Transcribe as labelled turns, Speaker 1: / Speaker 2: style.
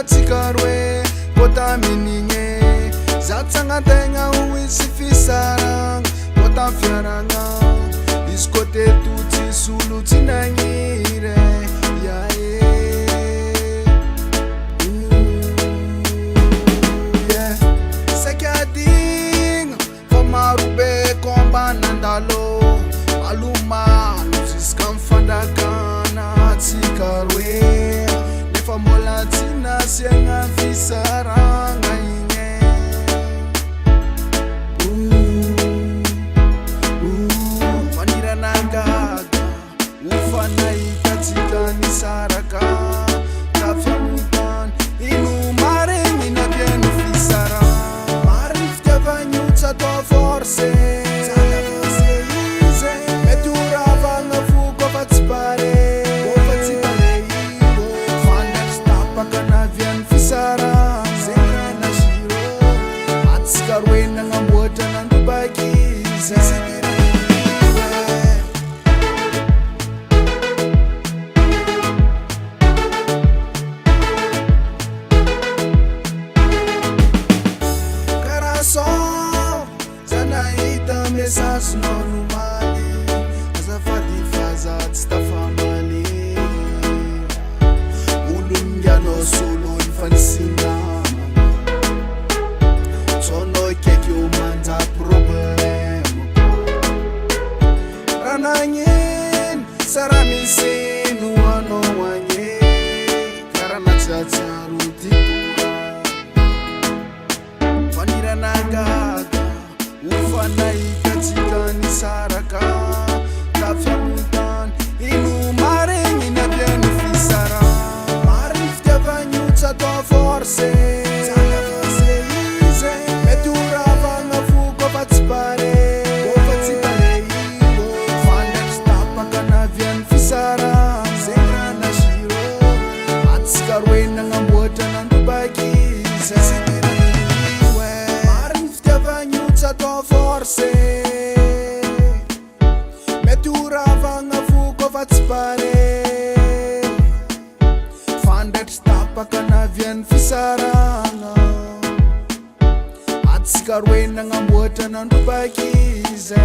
Speaker 1: Tikarwe kota mininge zatsanga tenga uisifisarang kota fiaranga iskote tuti sulu tinangire yae yeah sakading famarube komba nandalo maluma luziskamfandakana tikarwe famola tina sienga fisaranga inge vanira nagaga ufana ikatika nisaraka tafyamutan inu mare mina vienu fisara marifte vanyuta to forse metura vanga fuko vatipare Fisara, Sera na shiro Atsikarwena ngambota na ndubakiza Karaso, zanaita mesas normali Azafadi fazat stafamali Ulungyano solo fansina sono keki umanta problem rananyen saramisenu wano wanye karana chacharu tikura vanira nagaga ufana ikatika nisaraka tafyamutan inu marengi na vyenu fisara marifte vanyuta to forse metura vanga fuko vatipare fandestapakana vyen fisara sera na shiro atsikarwena ngambota na ndubakiza marifte vanyuta to forse metura vanga fuko vatipare pakana vyen fisaranga atsikarwena ngambota na ndubakize